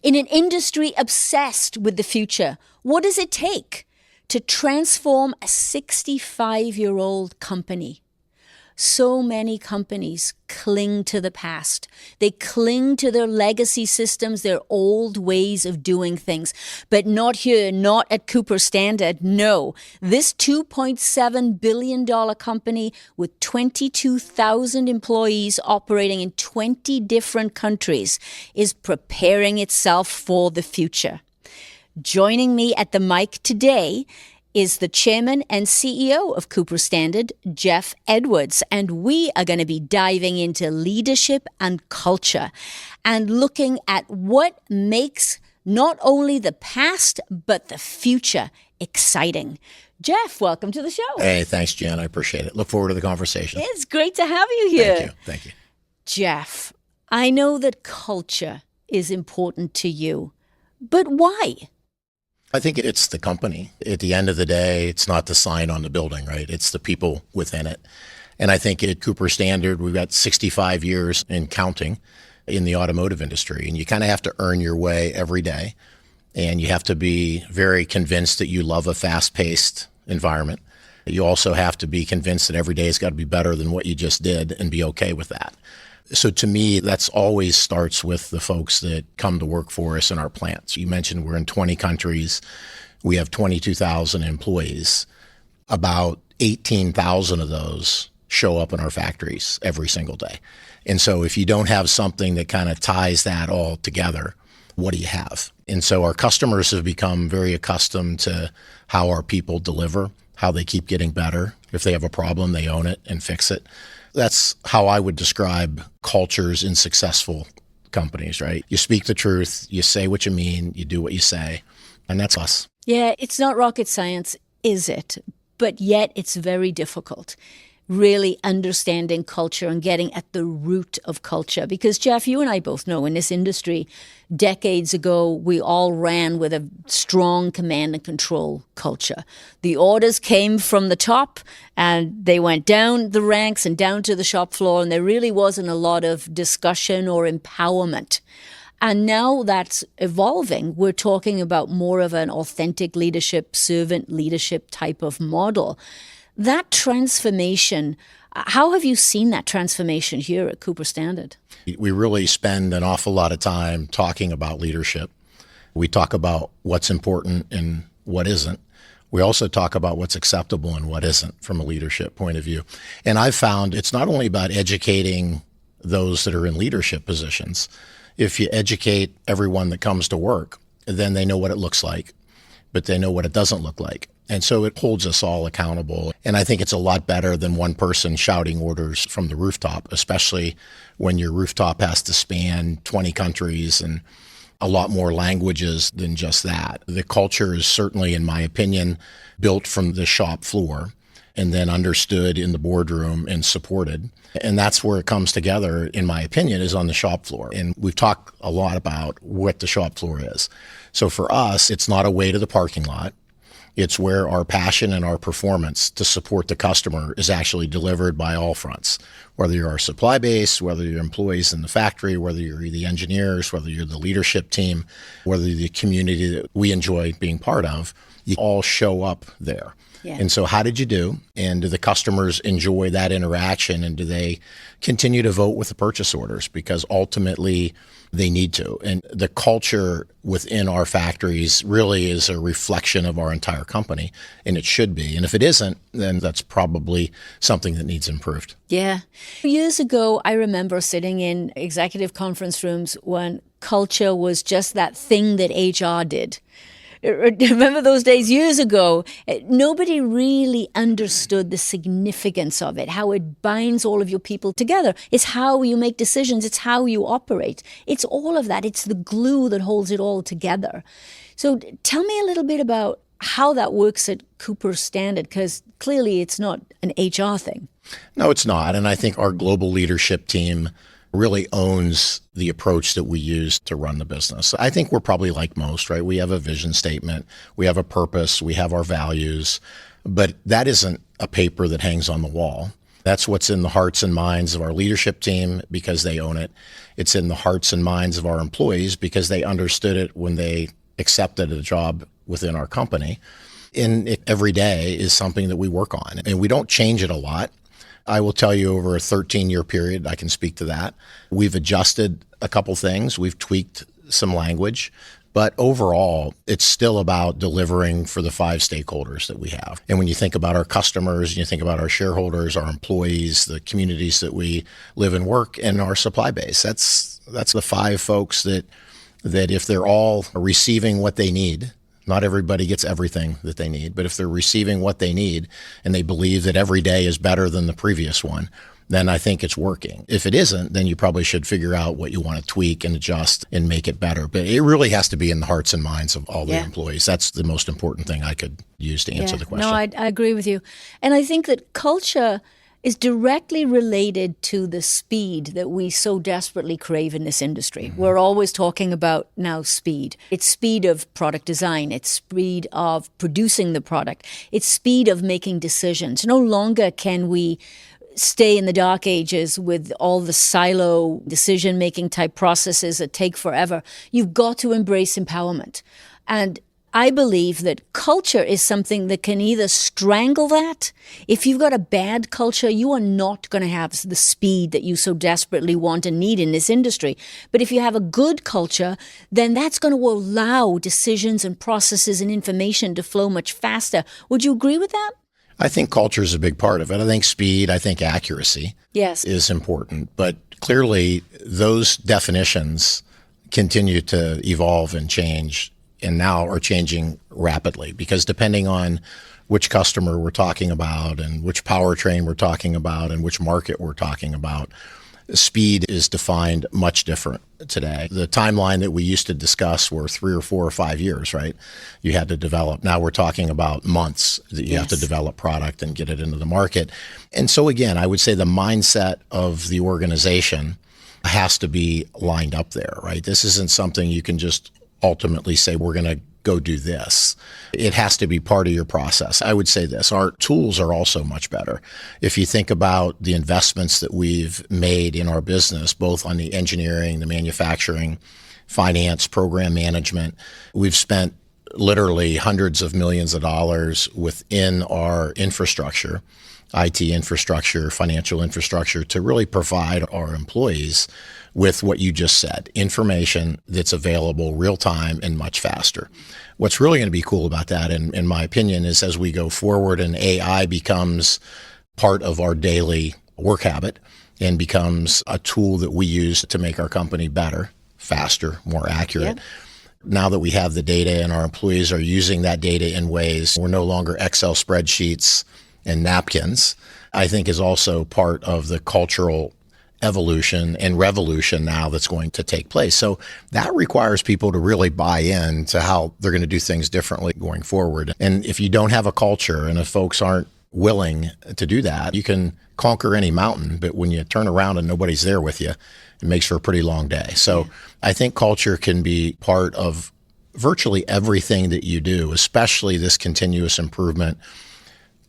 In an industry obsessed with the future, what does it take to transform a 65-year-old company? So many companies cling to the past. They cling to their legacy systems, their old ways of doing things. But not here, not at Cooper Standard. No, this $2.7 billion company with 22,000 employees operating in 20 different countries is preparing itself for the future. Joining me at the mic today is the chairman and CEO of Cooper Standard, Jeff Edwards. And we are going to be diving into leadership and culture and looking at what makes not only the past, but the future exciting. Jeff, welcome to the show. Hey, thanks, Jen. I appreciate it. Look forward to the conversation. It's great to have you here. Thank you. Jeff, I know that culture is important to you, but why? I think it's the company. At the end of the day, it's not the sign on the building, right? It's the people within it. And I think at Cooper Standard, we've got 65 years and counting in the automotive industry. And you kind of have to earn your way every day. And you have to be very convinced that you love a fast-paced environment. You also have to be convinced that every day has got to be better than what you just did and be okay with that. So to me, that's always starts with the folks that come to work for us in our plants. You mentioned we're in 20 countries. We have 22,000 employees. About 18,000 of those show up in our factories every single day. And so if you don't have something that kind of ties that all together, what do you have? And so our customers have become very accustomed to how our people deliver, how they keep getting better. If they have a problem, they own it and fix it. That's how I would describe cultures in successful companies, right? You speak the truth, you say what you mean, you do what you say, and that's us. Yeah, it's not rocket science, is it? But yet it's very difficult, really understanding culture and getting at the root of culture. Because, Jeff, you and I both know in this industry, decades ago, we all ran with a strong command and control culture. The orders came from the top and they went down the ranks and down to the shop floor, and there really wasn't a lot of discussion or empowerment. And now that's evolving. We're talking about more of an authentic leadership, servant leadership type of model. That transformation, how have you seen that transformation here at Cooper Standard? We really spend an awful lot of time talking about leadership. We talk about what's important and what isn't. We also talk about what's acceptable and what isn't from a leadership point of view. And I've found it's not only about educating those that are in leadership positions. If you educate everyone that comes to work, then they know what it looks like, but they know what it doesn't look like. And so it holds us all accountable. And I think it's a lot better than one person shouting orders from the rooftop, especially when your rooftop has to span 20 countries and a lot more languages than just that. The culture is certainly, in my opinion, built from the shop floor and then understood in the boardroom and supported. And that's where it comes together, in my opinion, is on the shop floor. And we've talked a lot about what the shop floor is. So for us, it's not a way to the parking lot. It's where our passion and our performance to support the customer is actually delivered by all fronts, whether you're our supply base, whether you're employees in the factory, whether you're the engineers, whether you're the leadership team, whether you're the community that we enjoy being part of, you all show up there. Yeah. And so how did you do? And do the customers enjoy that interaction? And do they continue to vote with the purchase orders? Because ultimately they need to. And the culture within our factories really is a reflection of our entire company, and it should be. And if it isn't, then that's probably something that needs improved. Yeah. Years ago, I remember sitting in executive conference rooms when culture was just that thing that HR did. Remember those days years ago? Nobody really understood the significance of it, how it binds all of your people together. It's how you make decisions. It's how you operate. It's all of that. It's the glue that holds it all together. So tell me a little bit about how that works at Cooper Standard, because clearly it's not an HR thing. No, it's not. And I think our global leadership team really owns the approach that we use to run the business. I think we're probably like most, right? We have a vision statement, we have a purpose, we have our values, but that isn't a paper that hangs on the wall. That's what's in the hearts and minds of our leadership team because they own it. It's in the hearts and minds of our employees because they understood it when they accepted a job within our company. And every day is something that we work on. And we don't change it a lot. I will tell you over a 13-year period, I can speak to that. We've adjusted a couple things. We've tweaked some language. But overall, it's still about delivering for the 5 stakeholders that we have. And when you think about our customers, you think about our shareholders, our employees, the communities that we live and work, and our supply base. That's the 5 folks that if they're all receiving what they need, not everybody gets everything that they need, but if they're receiving what they need and they believe that every day is better than the previous one, then I think it's working. If it isn't, then you probably should figure out what you want to tweak and adjust and make it better. But it really has to be in the hearts and minds of all the employees. That's the most important thing I could use to answer the question. No, I agree with you. And I think that culture is directly related to the speed that we so desperately crave in this industry. Mm-hmm. We're always talking about now speed. It's speed of product design. It's speed of producing the product. It's speed of making decisions. No longer can we stay in the dark ages with all the silo decision-making type processes that take forever. You've got to embrace empowerment. And I believe that culture is something that can either strangle that. If you've got a bad culture, you are not going to have the speed that you so desperately want and need in this industry. But if you have a good culture, then that's going to allow decisions and processes and information to flow much faster. Would you agree with that? I think culture is a big part of it. I think speed, I think accuracy is important. But clearly, those definitions continue to evolve and change, and now are changing rapidly because depending on which customer we're talking about and which powertrain we're talking about and which market we're talking about, speed is defined much different today. The timeline that we used to discuss were 3 or 4 or 5 years, right? You had to develop. Now we're talking about months that you have to develop product and get it into the market. And so again, I would say the mindset of the organization has to be lined up there, right? This isn't something you can just ultimately say, we're going to go do this. It has to be part of your process. I would say this, our tools are also much better. If you think about the investments that we've made in our business, both on the engineering, the manufacturing, finance, program management, we've spent literally hundreds of millions of dollars within our infrastructure, IT infrastructure, financial infrastructure, to really provide our employees with what you just said, information that's available real time and much faster. What's really going to be cool about that, in my opinion, is as we go forward and AI becomes part of our daily work habit and becomes a tool that we use to make our company better, faster, more accurate. Yeah. Now that we have the data and our employees are using that data in ways, we're no longer Excel spreadsheets and napkins, I think is also part of the cultural evolution and revolution now that's going to take place. So that requires people to really buy in to how they're going to do things differently going forward. And if you don't have a culture and if folks aren't willing to do that, you can conquer any mountain, but when you turn around and nobody's there with you, it makes for a pretty long day. So I think culture can be part of virtually everything that you do, especially this continuous improvement,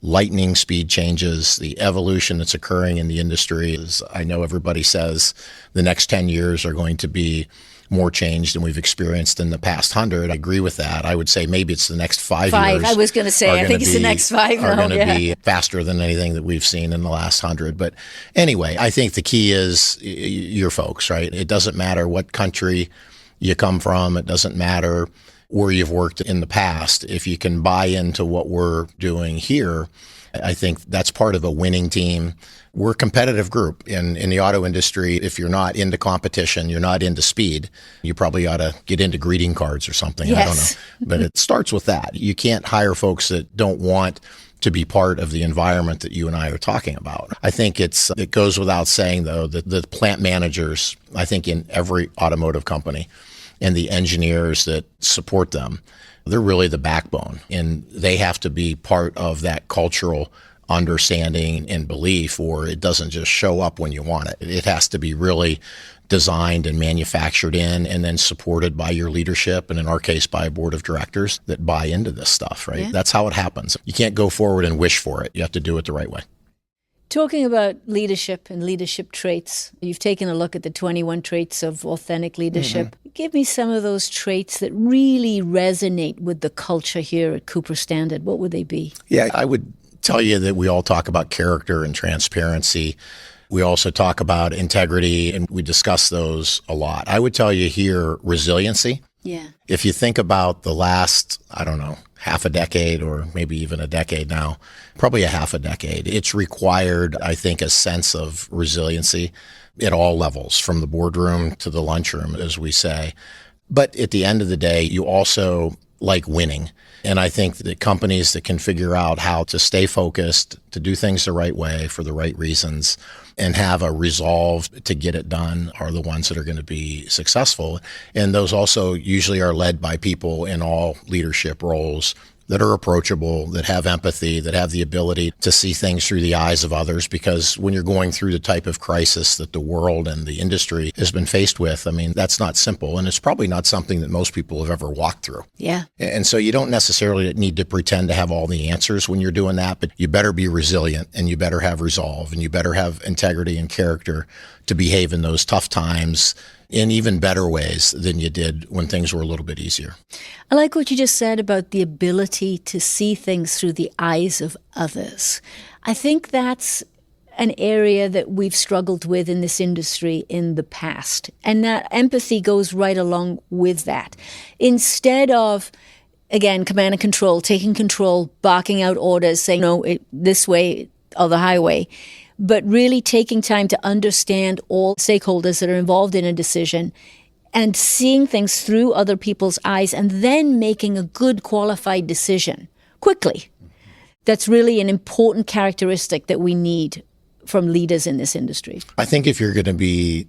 lightning speed changes, the evolution that's occurring in the industry. Is, I know everybody says the next 10 years are going to be more change than we've experienced in the past 100. I agree with that. I would say maybe it's the next 5 years. I was going to say, I think it's the next 5 now. Are going to be faster than anything that we've seen in the last 100. But anyway, I think the key is your folks, right? It doesn't matter what country you come from. It doesn't matter where you've worked in the past. If you can buy into what we're doing here, I think that's part of a winning team. We're a competitive group in the auto industry. If you're not into competition, you're not into speed, you probably ought to get into greeting cards or something. Yes. I don't know. But it starts with that. You can't hire folks that don't want to be part of the environment that you and I are talking about. I think it goes without saying, though, that the plant managers, I think in every automotive company, and the engineers that support them, they're really the backbone. And they have to be part of that cultural understanding and belief, or it doesn't just show up when you want it. It has to be really designed and manufactured in and then supported by your leadership, and in our case, by a board of directors that buy into this stuff, right? Yeah. That's how it happens. You can't go forward and wish for it. You have to do it the right way. Talking about leadership and leadership traits, you've taken a look at the 21 traits of authentic leadership. Give me some of those traits that really resonate with the culture here at Cooper Standard. What would they be? Yeah, I would tell you that we all talk about character and transparency. We also talk about integrity, and we discuss those a lot. I would tell you here, resiliency. Yeah. If you think about the last, half a decade or maybe even a decade now, probably a half a decade, it's required, I think, a sense of resiliency at all levels, from the boardroom to the lunchroom, as we say. But at the end of the day, you also like winning. And I think that companies that can figure out how to stay focused, to do things the right way for the right reasons, and have a resolve to get it done are the ones that are going to be successful. And those also usually are led by people in all leadership roles that are approachable, that have empathy, that have the ability to see things through the eyes of others. Because when you're going through the type of crisis that the world and the industry has been faced with, that's not simple. And it's probably not something that most people have ever walked through. Yeah. And so you don't necessarily need to pretend to have all the answers when you're doing that, but you better be resilient, and you better have resolve, and you better have integrity and character to behave in those tough times in even better ways than you did when things were a little bit easier. I like what you just said about the ability to see things through the eyes of others. I think that's an area that we've struggled with in this industry in the past. And that empathy goes right along with that. Instead of, again, command and control, taking control, barking out orders, saying, no, this way or the highway, but really taking time to understand all stakeholders that are involved in a decision and seeing things through other people's eyes, and then making a good qualified decision quickly. That's really an important characteristic that we need from leaders in this industry. I think if you're going to be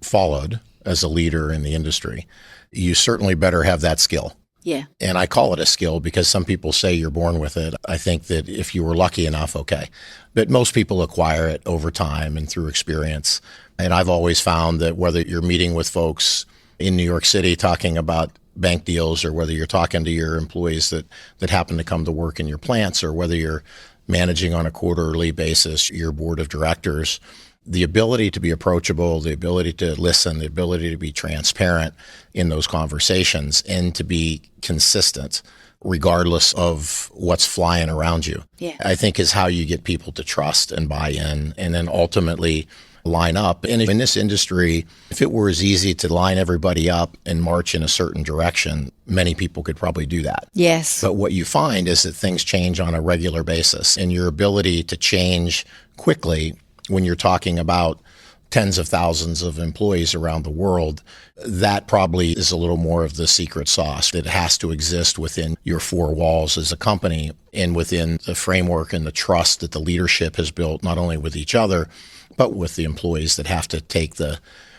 followed as a leader in the industry, you certainly better have that skill. Yeah. And I call it a skill because some people say you're born with it. I think that if you were lucky enough, okay. But most people acquire it over time and through experience. And I've always found that whether you're meeting with folks in New York City talking about bank deals, or whether you're talking to your employees that happen to come to work in your plants, or whether you're managing on a quarterly basis your board of directors, the ability to be approachable, the ability to listen, the ability to be transparent in those conversations, and to be consistent regardless of what's flying around you, I think is how you get people to trust and buy in, and then ultimately line up. And in this industry, if it were as easy to line everybody up and march in a certain direction, many people could probably do that. Yes. But what you find is that things change on a regular basis, and your ability to change quickly when you're talking about tens of thousands of employees around the world, that probably is a little more of the secret sauce that has to exist within your four walls as a company, and within the framework and the trust that the leadership has built, not only with each other, but with the employees that have to take the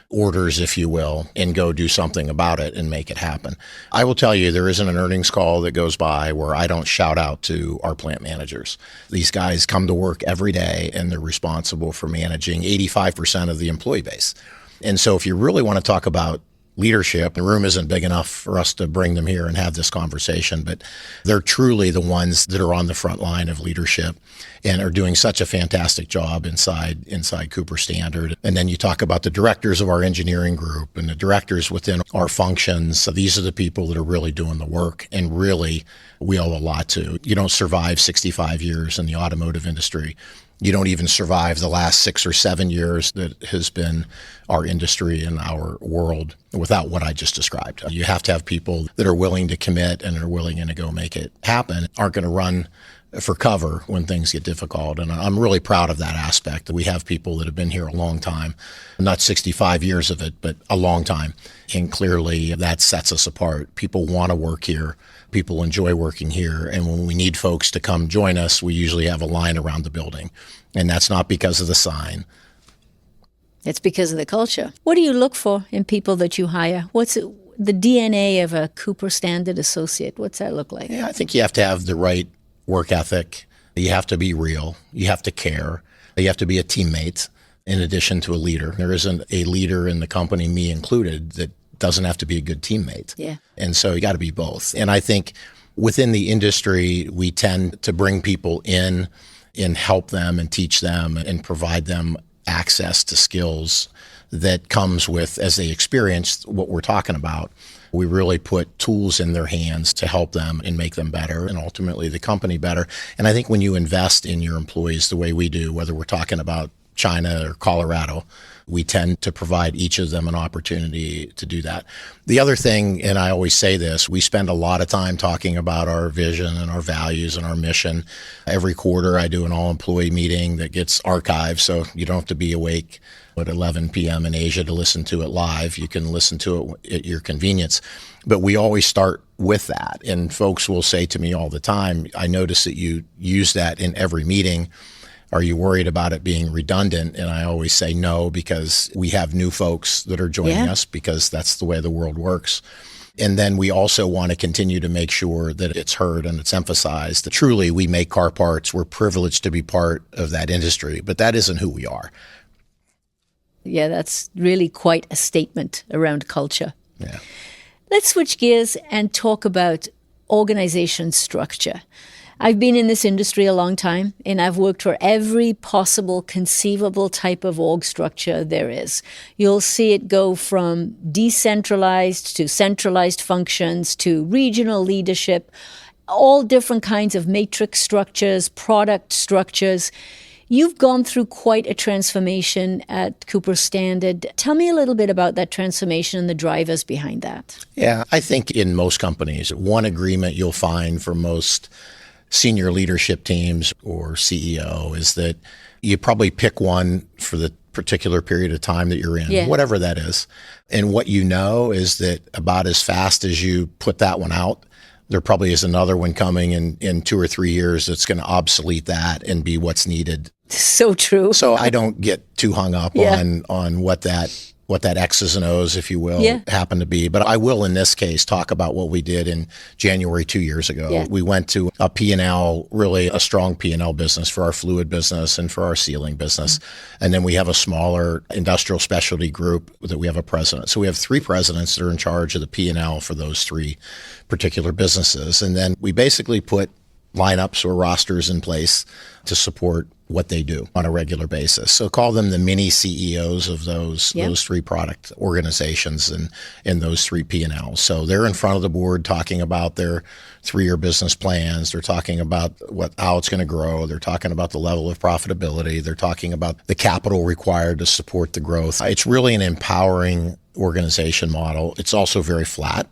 orders, if you will, and go do something about it and make it happen. I will tell you, there isn't an earnings call that goes by where I don't shout out to our plant managers. These guys come to work every day, and they're responsible for managing 85% of the employee base. And so if you really want to talk about leadership, the room isn't big enough for us to bring them here and have this conversation, but they're truly the ones that are on the front line of leadership and are doing such a fantastic job inside Cooper Standard. And then you talk about the directors of our engineering group and the directors within our functions. So these are the people that are really doing the work, and really we owe a lot to. You don't survive 65 years in the automotive industry. You don't even survive the last 6 or 7 years that has been our industry and our world without what I just described. You have to have people that are willing to commit and are willing to go make it happen, aren't going to run for cover when things get difficult. And I'm really proud of that aspect. We have people that have been here a long time, not 65 years of it, but a long time. And clearly that sets us apart. People want to work here. People enjoy working here. And when we need folks to come join us, we usually have a line around the building. And that's not because of the sign. It's because of the culture. What do you look for in people that you hire? What's the DNA of a Cooper Standard associate? What's that look like? Yeah, I think you have to have the right work ethic. You have to be real. You have to care. You have to be a teammate in addition to a leader. There isn't a leader in the company, me included, that doesn't have to be a good teammate. Yeah. And so you got to be both. And I think within the industry, we tend to bring people in and help them and teach them and provide them access to skills that comes with, as they experience what we're talking about, we really put tools in their hands to help them and make them better and ultimately the company better. And I think when you invest in your employees the way we do, whether we're talking about China or Colorado, we tend to provide each of them an opportunity to do that. The other thing, and I always say this, we spend a lot of time talking about our vision and our values and our mission. Every quarter I do an all-employee meeting that gets archived, so you don't have to be awake at 11 p.m. in Asia to listen to it live. You can listen to it at your convenience. But we always start with that. And folks will say to me all the time, I notice that you use that in every meeting. Are you worried about it being redundant? And I always say no, because we have new folks that are joining us, because that's the way the world works. And then we also want to continue to make sure that it's heard and it's emphasized that truly we make car parts. We're privileged to be part of that industry, but that isn't who we are. Yeah, that's really quite a statement around culture. Yeah. Let's switch gears and talk about organization structure. I've been in this industry a long time, and I've worked for every possible conceivable type of org structure there is. You'll see it go from decentralized to centralized functions to regional leadership, all different kinds of matrix structures, product structures. You've gone through quite a transformation at Cooper Standard. Tell me a little bit about that transformation and the drivers behind that. Yeah, I think in most companies, one agreement you'll find for most senior leadership teams or CEO is that you probably pick one for the particular period of time that you're in, whatever that is. And what you know is that about as fast as you put that one out, there probably is another one coming in 2 or 3 years that's going to obsolete that and be what's needed. So true. So I don't get too hung up on what that X's and O's, if you will, happen to be. But I will, in this case, talk about what we did in January 2 years ago. Yeah. We went to a P&L, really a strong P&L business for our fluid business and for our sealing business. Mm-hmm. And then we have a smaller industrial specialty group that we have a president. So we have 3 presidents that are in charge of the P&L for those 3 particular businesses. And then we basically put lineups or rosters in place to support what they do on a regular basis. So call them the mini CEOs of those 3 product organizations and those 3 P&Ls. So they're in front of the board talking about their 3-year business plans. They're talking about how it's going to grow. They're talking about the level of profitability. They're talking about the capital required to support the growth. It's really an empowering organization model. It's also very flat.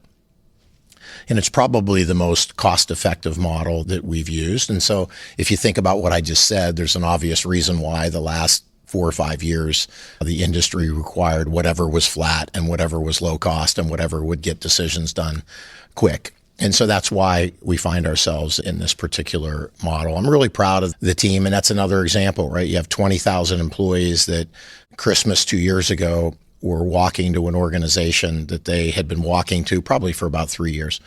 And it's probably the most cost-effective model that we've used. And so if you think about what I just said, there's an obvious reason why the last 4 or 5 years, the industry required whatever was flat and whatever was low cost and whatever would get decisions done quick. And so that's why we find ourselves in this particular model. I'm really proud of the team. And that's another example, right? You have 20,000 employees that Christmas 2 years ago were walking to an organization that they had been walking to probably for about 3 years.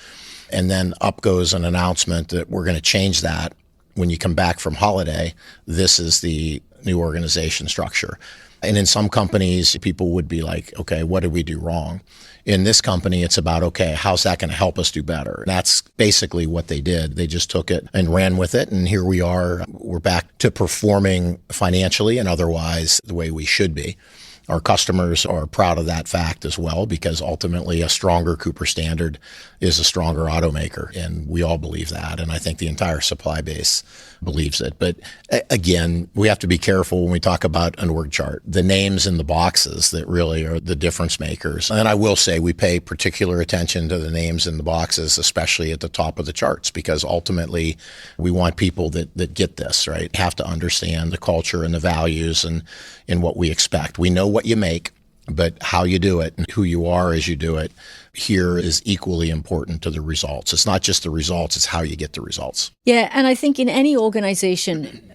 And then up goes an announcement that we're going to change that. When you come back from holiday, this is the new organization structure. And in some companies, people would be like, okay, what did we do wrong? In this company, it's about, okay, how's that going to help us do better? And that's basically what they did. They just took it and ran with it. And here we are. We're back to performing financially and otherwise the way we should be. Our customers are proud of that fact as well, because ultimately a stronger Cooper Standard is a stronger automaker. And we all believe that. And I think the entire supply base believes it. But again, we have to be careful when we talk about an org chart, the names in the boxes that really are the difference makers. And I will say we pay particular attention to the names in the boxes, especially at the top of the charts, because ultimately we want people that get this, right? Have to understand the culture and the values and what we expect. We know what you make, but how you do it and who you are as you do it here is equally important to the results. It's not just the results, it's how you get the results. Yeah, and I think in any organization,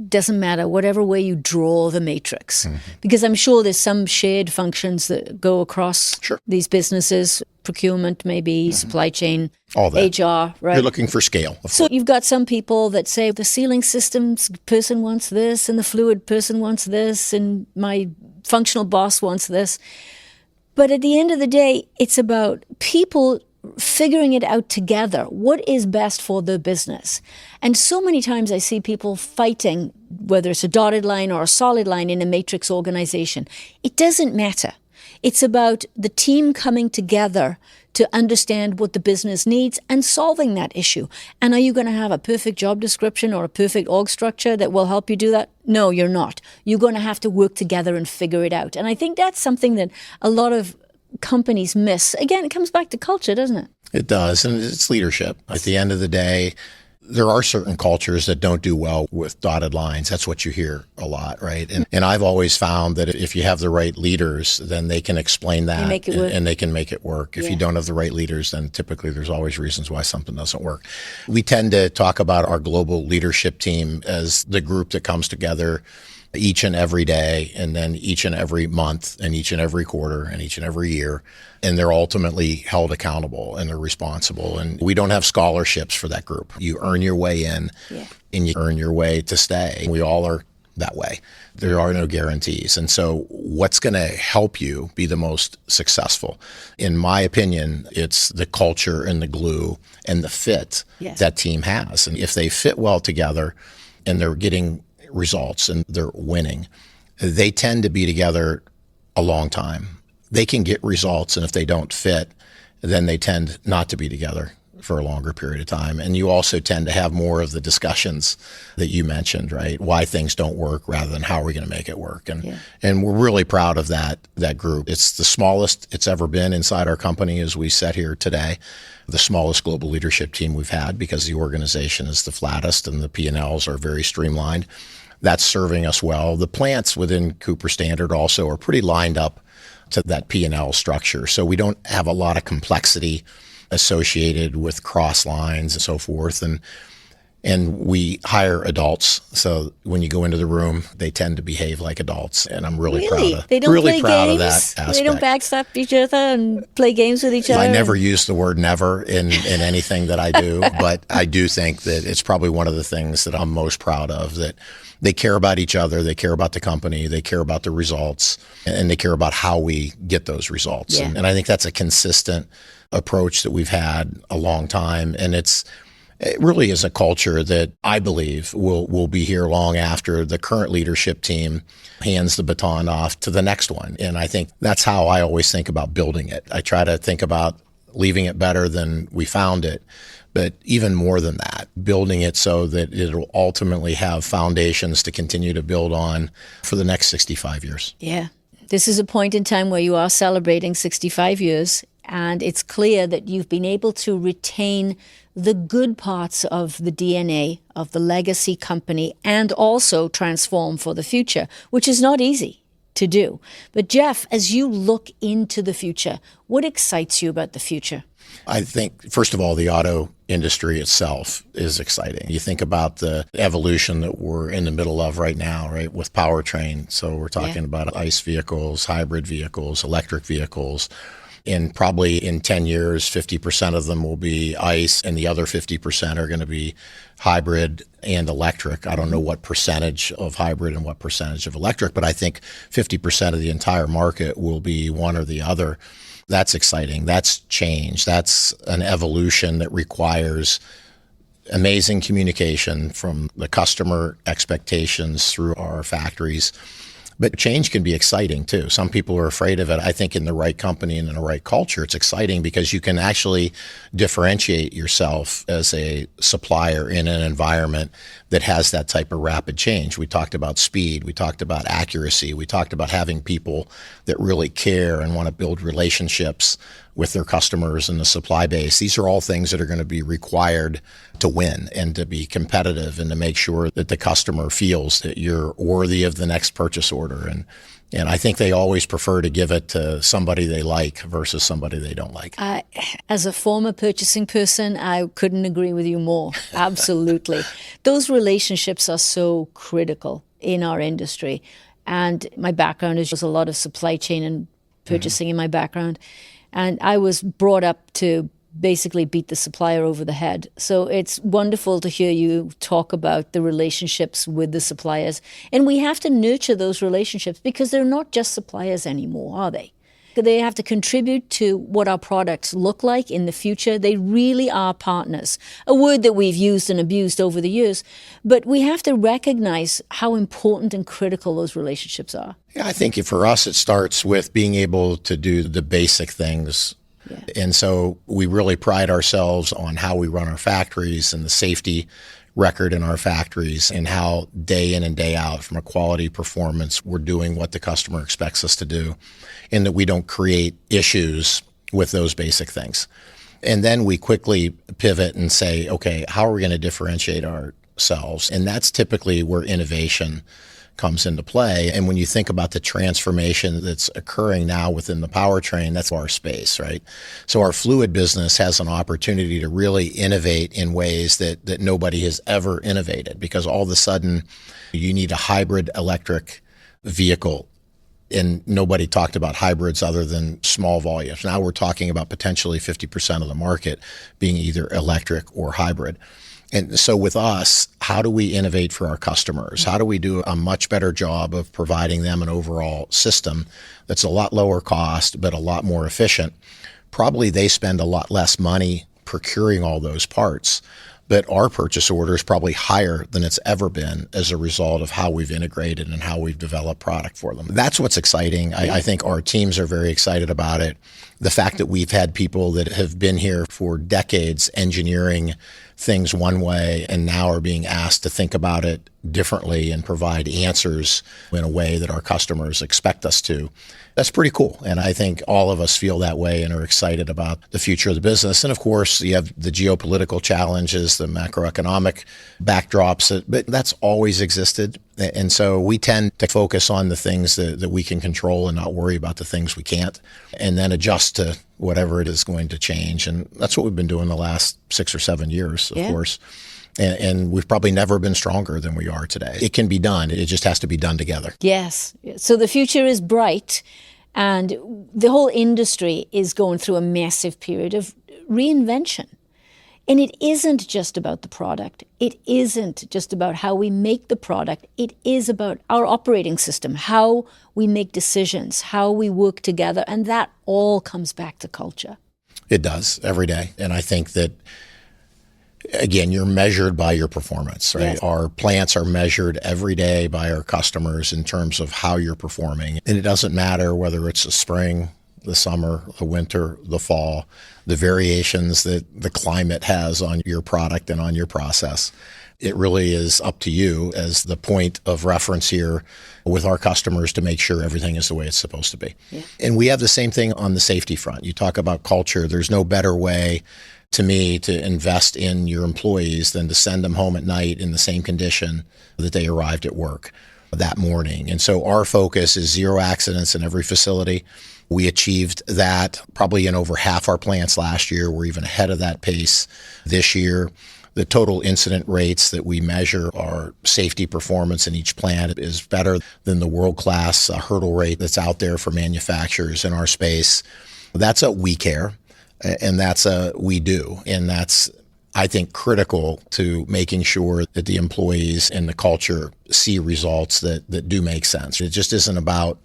doesn't matter, whatever way you draw the matrix, because I'm sure there's some shared functions that go across these businesses, procurement maybe, supply chain, all that. HR, right? You're looking for scale. So you've got some people that say the sealing systems person wants this and the fluid person wants this and my functional boss wants this. But at the end of the day, it's about people figuring it out together. What is best for the business? And so many times I see people fighting, whether it's a dotted line or a solid line in a matrix organization. It doesn't matter. It's about the team coming together to understand what the business needs and solving that issue. And are you going to have a perfect job description or a perfect org structure that will help you do that? No, you're not. You're going to have to work together and figure it out. And I think that's something that a lot of companies miss. Again, it comes back to culture, doesn't it? It does, and it's leadership. At the end of the day, there are certain cultures that don't do well with dotted lines. That's what you hear a lot, right? And I've always found that if you have the right leaders, then they can explain that and they can make it work. If you don't have the right leaders, then typically there's always reasons why something doesn't work. We tend to talk about our global leadership team as the group that comes together each and every day, and then each and every month, and each and every quarter, and each and every year. And they're ultimately held accountable and they're responsible. And we don't have scholarships for that group. You earn your way in and you earn your way to stay. We all are that way. There are no guarantees. And so what's going to help you be the most successful? In my opinion, it's the culture and the glue and the fit that team has. And if they fit well together and they're getting results and they're winning, they tend to be together a long time. They can get results, and if they don't fit, then they tend not to be together for a longer period of time. And you also tend to have more of the discussions that you mentioned, right? Why things don't work rather than how are we going to make it work. And we're really proud of that group. It's the smallest it's ever been inside our company as we sit here today. The smallest global leadership team we've had because the organization is the flattest and the P&Ls are very streamlined. That's serving us well. The plants within Cooper Standard also are pretty lined up to that P&L structure. So we don't have a lot of complexity associated with cross lines and so forth. And we hire adults. So when you go into the room, they tend to behave like adults. And I'm really proud of They don't really play proud games? Of that aspect. They don't backstab each other and play games with each other? I never use the word never in anything that I do, but I do think that it's probably one of the things that I'm most proud of, that they care about each other, they care about the company, they care about the results, and they care about how we get those results. And I think that's a consistent approach that we've had a long time. And it really is a culture that I believe will be here long after the current leadership team hands the baton off to the next one. And I think that's how I always think about building it. I try to think about leaving it better than we found it. But even more than that, building it so that it'll ultimately have foundations to continue to build on for the next 65 years. Yeah. This is a point in time where you are celebrating 65 years, and it's clear that you've been able to retain the good parts of the DNA of the legacy company and also transform for the future, which is not easy to do. But Jeff, as you look into the future, what excites you about the future? I think, first of all, the auto industry itself is exciting. You think about the evolution that we're in the middle of right now, right, with powertrain. So we're talking about ICE vehicles, hybrid vehicles, electric vehicles. And probably in 10 years, 50% of them will be ICE and the other 50% are going to be hybrid and electric. I don't know what percentage of hybrid and what percentage of electric, but I think 50% of the entire market will be one or the other. That's exciting. That's change. That's an evolution that requires amazing communication from the customer expectations through our factories. But change can be exciting too. Some people are afraid of it. I think in the right company and in the right culture, it's exciting because you can actually differentiate yourself as a supplier in an environment that has that type of rapid change. We talked about speed. We talked about accuracy. We talked about having people that really care and want to build relationships with their customers and the supply base. These are all things that are going to be required to win and to be competitive and to make sure that the customer feels that you're worthy of the next purchase order. And I think they always prefer to give it to somebody they like versus somebody they don't like. As a former purchasing person, I couldn't agree with you more. Absolutely. Those relationships are so critical in our industry. And my background is just a lot of supply chain and purchasing in my background. And I was brought up to basically beat the supplier over the head. So it's wonderful to hear you talk about the relationships with the suppliers. And we have to nurture those relationships because they're not just suppliers anymore, are they? They have to contribute to what our products look like in the future. They really are partners, a word that we've used and abused over the years. But we have to recognize how important and critical those relationships are. Yeah, I think for us, it starts with being able to do the basic things. Yeah. And so we really pride ourselves on how we run our factories and the safety record in our factories and how day in and day out from a quality performance, we're doing what the customer expects us to do and that we don't create issues with those basic things. And then we quickly pivot and say, okay, how are we going to differentiate ourselves? And that's typically where innovation comes into play. And when you think about the transformation that's occurring now within the powertrain, that's our space, right? So our fluid business has an opportunity to really innovate in ways that nobody has ever innovated, because all of a sudden you need a hybrid electric vehicle. And nobody talked about hybrids other than small volumes. Now we're talking about potentially 50% of the market being either electric or hybrid. And so with us, how do we innovate for our customers? How do we do a much better job of providing them an overall system that's a lot lower cost, but a lot more efficient? Probably they spend a lot less money procuring all those parts, but our purchase order is probably higher than it's ever been as a result of how we've integrated and how we've developed product for them. That's what's exciting. I think our teams are very excited about it. The fact that we've had people that have been here for decades engineering things one way and now are being asked to think about it differently and provide answers in a way that our customers expect us to. That's pretty cool. And I think all of us feel that way and are excited about the future of the business. And of course, you have the geopolitical challenges, the macroeconomic backdrops, but that's always existed. And so we tend to focus on the things that we can control and not worry about the things we can't, and then adjust to whatever it is going to change. And that's what we've been doing the last 6 or 7 years, of course. And we've probably never been stronger than we are today. It can be done. It just has to be done together. Yes. So the future is bright, and the whole industry is going through a massive period of reinvention. And it isn't just about the product. It isn't just about how we make the product. It is about our operating system, how we make decisions, how we work together. And that all comes back to culture. It does every day. And I think that, again, you're measured by your performance, right? Yes. Our plants are measured every day by our customers in terms of how you're performing. And it doesn't matter whether it's the spring, the summer, the winter, the fall, the variations that the climate has on your product and on your process. It really is up to you as the point of reference here with our customers to make sure everything is the way it's supposed to be. Yeah. And we have the same thing on the safety front. You talk about culture. There's no better way to me to invest in your employees than to send them home at night in the same condition that they arrived at work that morning. And so our focus is 0 accidents in every facility. We achieved that probably in over half our plants last year. We're even ahead of that pace this year. The total incident rates that we measure, our safety performance in each plant, is better than the world-class hurdle rate that's out there for manufacturers in our space. That's a we care, and that's a we do. And that's, I think, critical to making sure that the employees and the culture see results that do make sense. It just isn't about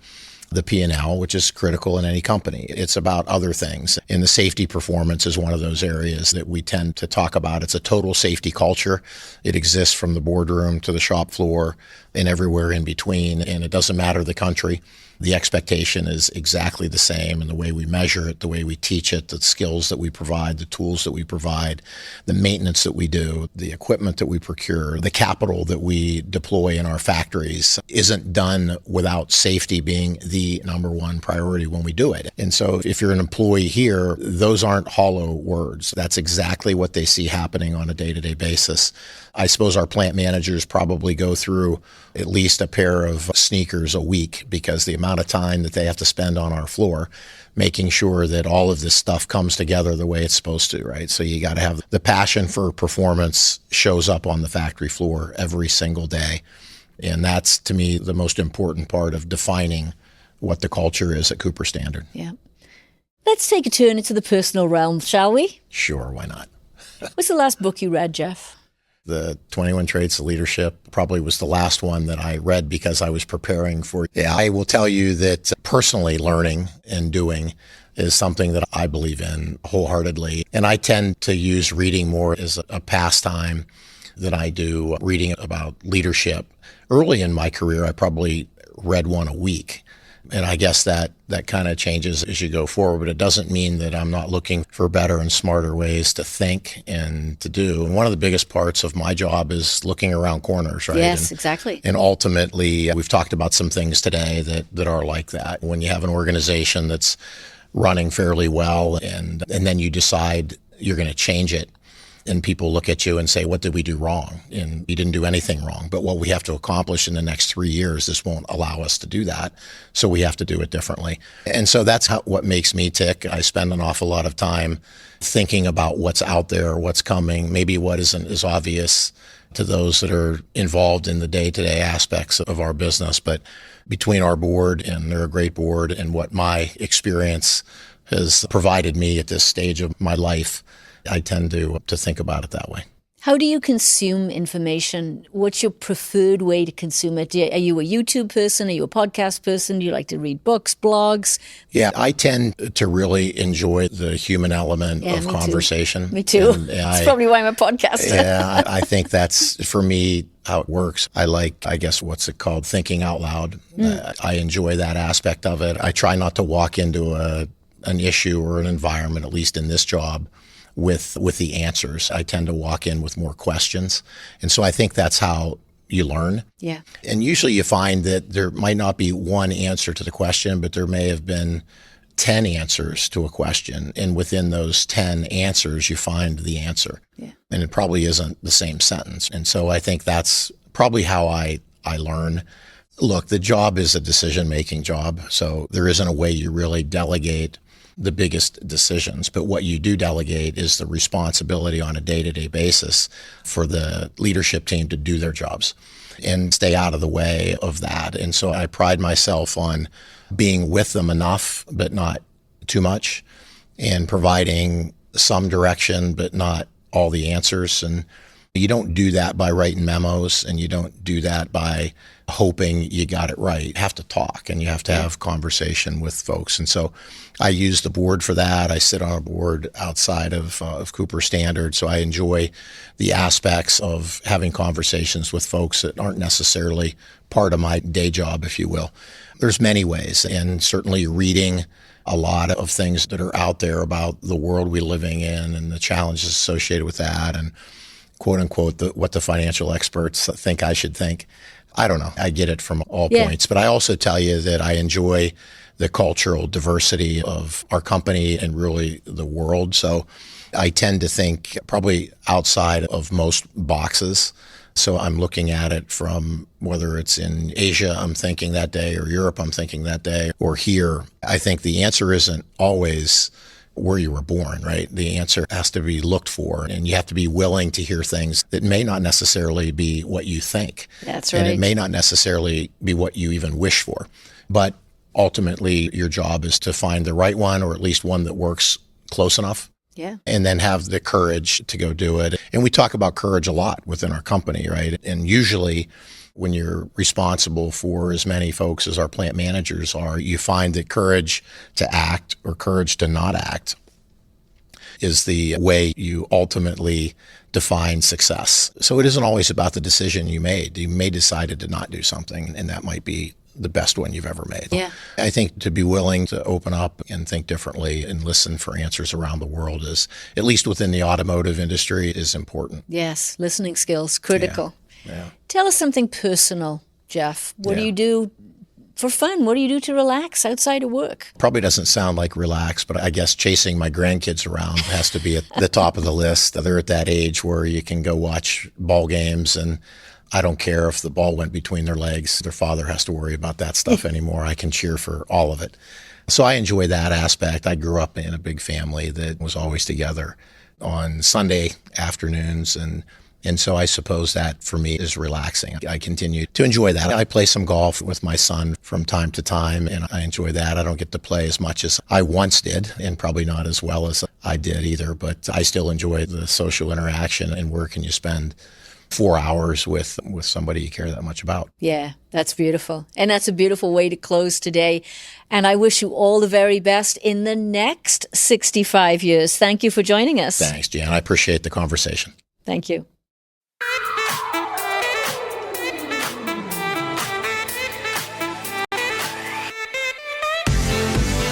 the P&L, which is critical in any company. It's about other things. And the safety performance is one of those areas that we tend to talk about. It's a total safety culture. It exists from the boardroom to the shop floor and everywhere in between. And it doesn't matter the country. The expectation is exactly the same, and the way we measure it, the way we teach it, the skills that we provide, the tools that we provide, the maintenance that we do, the equipment that we procure, the capital that we deploy in our factories isn't done without safety being the number one priority when we do it. And so if you're an employee here, those aren't hollow words. That's exactly what they see happening on a day-to-day basis. I suppose our plant managers probably go through at least a pair of sneakers a week, because the amount of time that they have to spend on our floor making sure that all of this stuff comes together the way it's supposed to, right? So you got to have the passion for performance shows up on the factory floor every single day. And that's, to me, the most important part of defining what the culture is at Cooper Standard. Yeah. Let's take a turn into the personal realm, shall we? Sure, why not? What's the last book you read, Jeff? The 21 Traits of Leadership probably was the last one that I read because I was preparing for. Yeah, I will tell you that personally learning and doing is something that I believe in wholeheartedly. And I tend to use reading more as a pastime than I do reading about leadership. Early in my career, I probably read one a week. And I guess that kind of changes as you go forward, but it doesn't mean that I'm not looking for better and smarter ways to think and to do. And one of the biggest parts of my job is looking around corners, right? Yes, exactly. And ultimately, we've talked about some things today that are like that. When you have an organization that's running fairly well and then you decide you're going to change it, and people look at you and say, what did we do wrong? And you didn't do anything wrong. But what we have to accomplish in the next 3 years, this won't allow us to do that. So we have to do it differently. And so that's what makes me tick. I spend an awful lot of time thinking about what's out there, what's coming, maybe what isn't as obvious to those that are involved in the day-to-day aspects of our business. But between our board, and they're a great board, and what my experience has provided me at this stage of my life, I tend to think about it that way. How do you consume information? What's your preferred way to consume it? Are you a YouTube person? Are you a podcast person? Do you like to read books, blogs? Yeah, I tend to really enjoy the human element of conversation. Me too. That's probably why I'm a podcaster. Yeah, I think that's, for me, how it works. I like, I guess, what's it called? Thinking out loud. I enjoy that aspect of it. I try not to walk into an issue or an environment, at least in this job, with the answers. I tend to walk in with more questions. And so I think that's how you learn. Yeah. And usually you find that there might not be one answer to the question, but there may have been 10 answers to a question. And within those 10 answers, you find the answer. Yeah. And it probably isn't the same sentence. And so I think that's probably how I learn. Look, the job is a decision-making job. So there isn't a way you really delegate the biggest decisions. But what you do delegate is the responsibility on a day-to-day basis for the leadership team to do their jobs and stay out of the way of that. And so I pride myself on being with them enough, but not too much, and providing some direction, but not all the answers. And you don't do that by writing memos, and you don't do that by hoping you got it right. You have to talk, and you have to have conversation with folks. And so I use the board for that. I sit on a board outside of Cooper Standard, so I enjoy the aspects of having conversations with folks that aren't necessarily part of my day job, if you will. There's many ways, and certainly reading a lot of things that are out there about the world we're living in and the challenges associated with that, and quote unquote, what the financial experts think I should think. I don't know. I get it from all points. But I also tell you that I enjoy the cultural diversity of our company and really the world. So I tend to think probably outside of most boxes. So I'm looking at it from whether it's in Asia, I'm thinking that day, or Europe, I'm thinking that day, or here. I think the answer isn't always where you were born, right? The answer has to be looked for, and you have to be willing to hear things that may not necessarily be what you think. That's right. And it may not necessarily be what you even wish for. But ultimately, your job is to find the right one, or at least one that works close enough. Yeah. And then have the courage to go do it. And we talk about courage a lot within our company, right? And usually when you're responsible for as many folks as our plant managers are, you find that courage to act or courage to not act is the way you ultimately define success. So it isn't always about the decision you made. You may decided to not do something, and that might be the best one you've ever made. Yeah. I think to be willing to open up and think differently and listen for answers around the world is, at least within the automotive industry, is important. Yes, listening skills, critical. Yeah. Tell us something personal, Jeff. What do you do for fun? What do you do to relax outside of work? Probably doesn't sound like relax, but I guess chasing my grandkids around has to be at the top of the list. They're at that age where you can go watch ball games, and I don't care if the ball went between their legs. Their father has to worry about that stuff anymore. I can cheer for all of it. So I enjoy that aspect. I grew up in a big family that was always together on Sunday afternoons, and so I suppose that for me is relaxing. I continue to enjoy that. I play some golf with my son from time to time, and I enjoy that. I don't get to play as much as I once did, and probably not as well as I did either, but I still enjoy the social interaction. And where can you spend 4 hours with somebody you care that much about. Yeah, that's beautiful. And that's a beautiful way to close today. And I wish you all the very best in the next 65 years. Thank you for joining us. Thanks, Jan. I appreciate the conversation. Thank you.